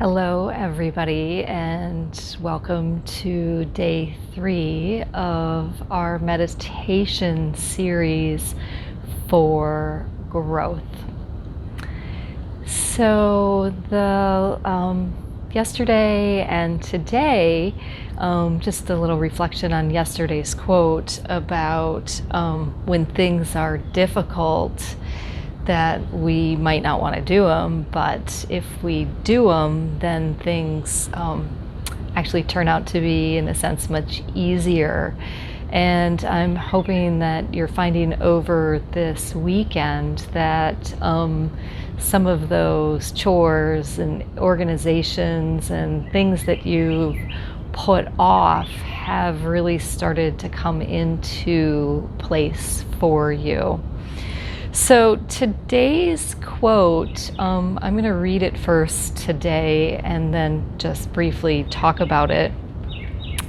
Hello, everybody, and welcome to day 3 of our meditation series for growth. So, yesterday and today, just a little reflection on yesterday's quote about when things are difficult, that we might not want to do them, but if we do them, then things actually turn out to be, in a sense, much easier. And I'm hoping that you're finding over this weekend that some of those chores and organizations and things that you've put off have really started to come into place for you. So today's quote, I'm going to read it first today and then just briefly talk about it.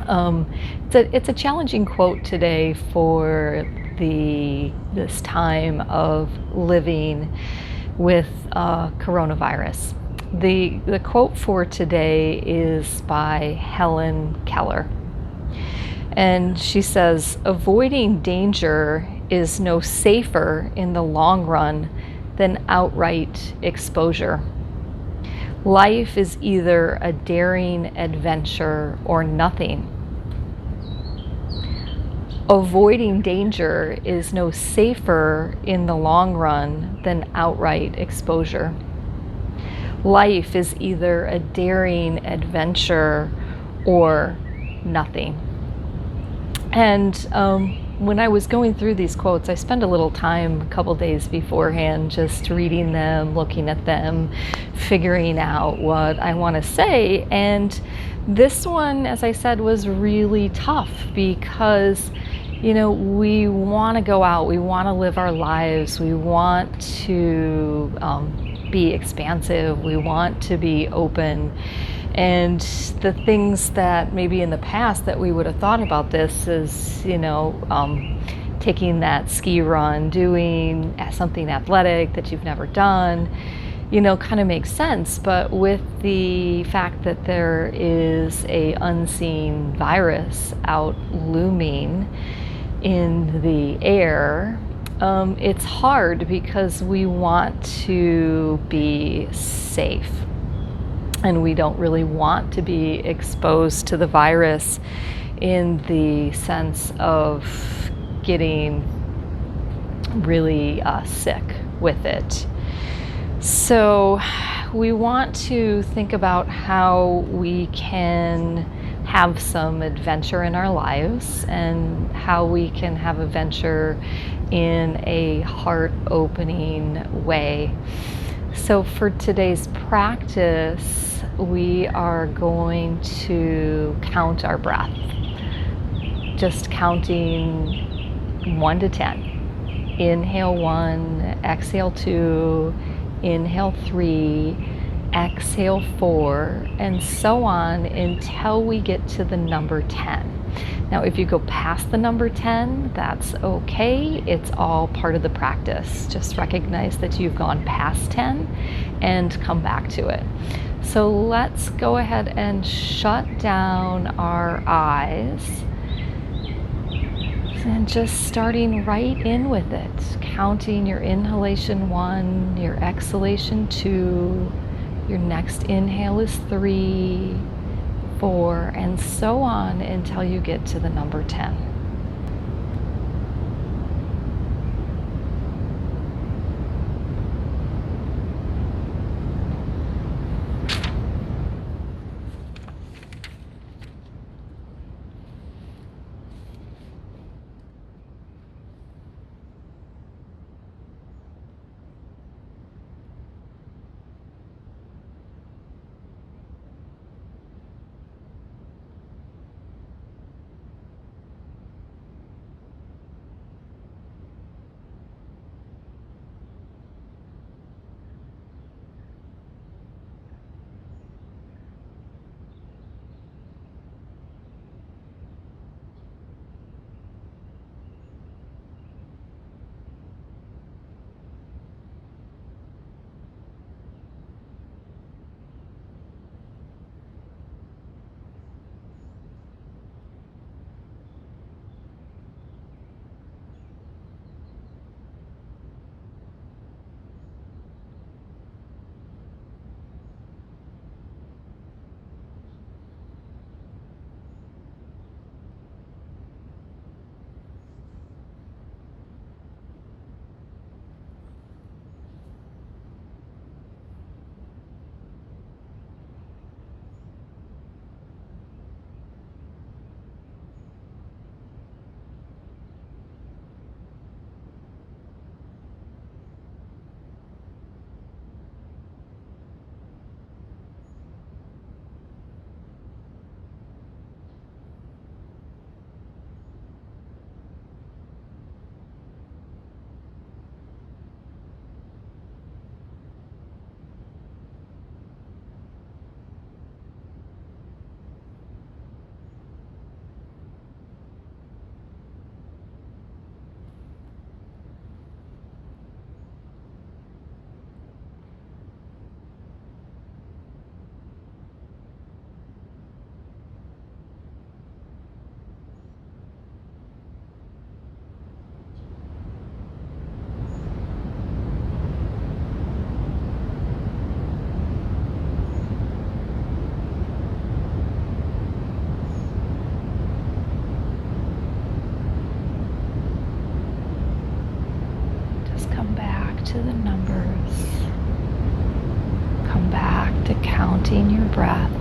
It's a challenging quote today for this time of living with coronavirus. The quote for today is by Helen Keller. And she says, "Avoiding danger is no safer in the long run than outright exposure. Life is either a daring adventure or nothing. Avoiding danger is no safer in the long run than outright exposure. Life is either a daring adventure or nothing." And when I was going through these quotes, I spent a little time a couple days beforehand just reading them, looking at them, figuring out what I want to say. And this one, as I said, was really tough because, we want to go out, we want to live our lives, we want to be expansive, we want to be open. And the things that maybe in the past that we would have thought about this is, taking that ski run, doing something athletic that you've never done, kind of makes sense. But with the fact that there is a unseen virus out looming in the air, it's hard because we want to be safe. And we don't really want to be exposed to the virus in the sense of getting really sick with it. So we want to think about how we can have some adventure in our lives and how we can have adventure in a heart-opening way. So for today's practice, we are going to count our breath, just counting 1 to 10. Inhale 1, exhale 2, inhale 3, exhale 4, and so on until we get to the number 10. Now, if you go past the number 10, that's okay. It's all part of the practice. Just recognize that you've gone past 10 and come back to it. So let's go ahead and shut down our eyes and just starting right in with it, counting your inhalation 1, your exhalation 2, your next inhale is 3, 4, and so on until you get to the number 10. counting your breath.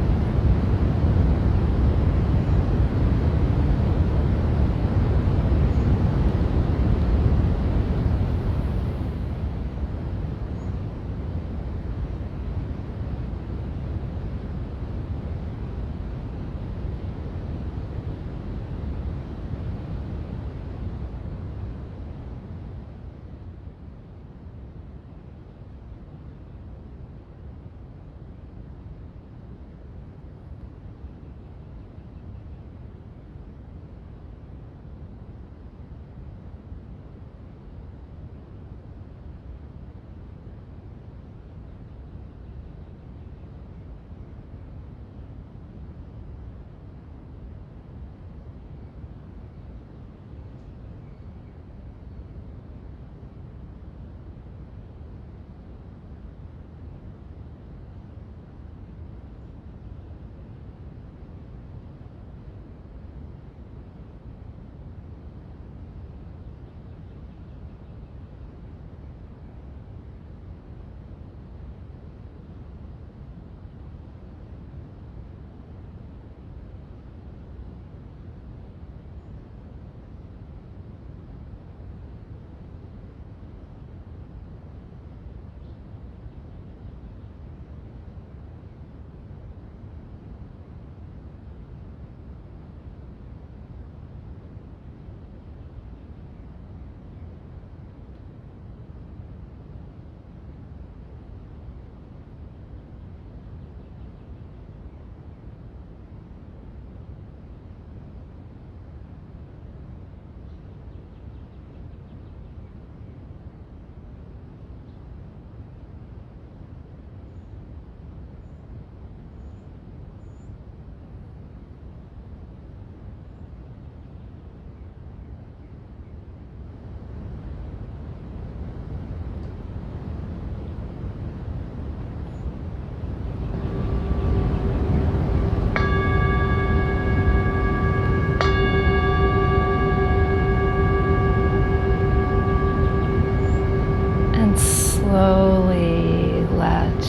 Slowly let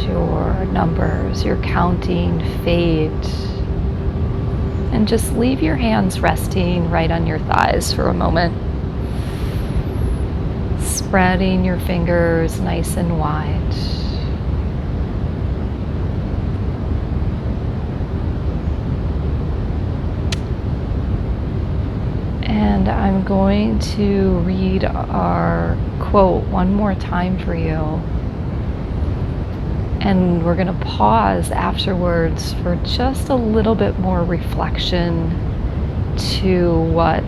your numbers, your counting fade, and just leave your hands resting right on your thighs for a moment. Spreading your fingers nice and wide. And I'm going to read our quote one more time for you. And we're going to pause afterwards for just a little bit more reflection to what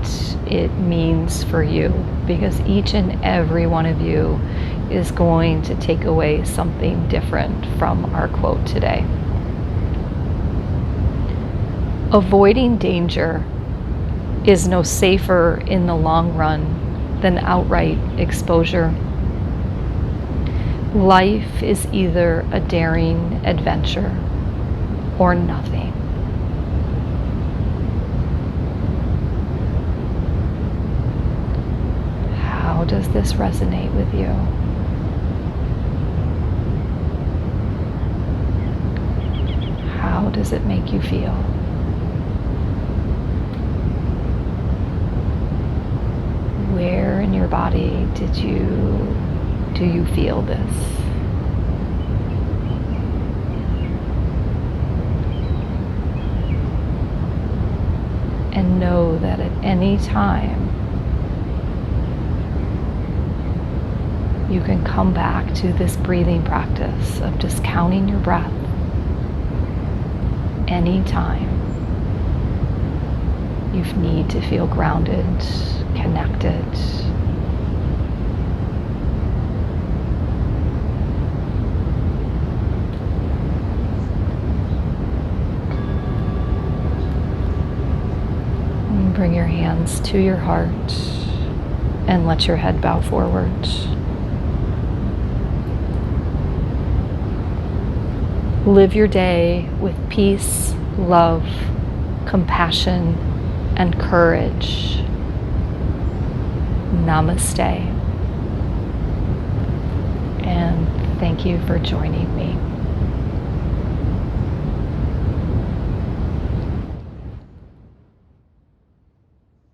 it means for you, because each and every one of you is going to take away something different from our quote today. Avoiding danger is no safer in the long run than outright exposure. Life is either a daring adventure or nothing. How does this resonate with you? How does it make you feel? Where in your body do you feel this? And know that at any time you can come back to this breathing practice of just counting your breath anytime you need to feel grounded, connected. And bring your hands to your heart and let your head bow forward. Live your day with peace, love, compassion, and courage. Namaste. And thank you for joining me.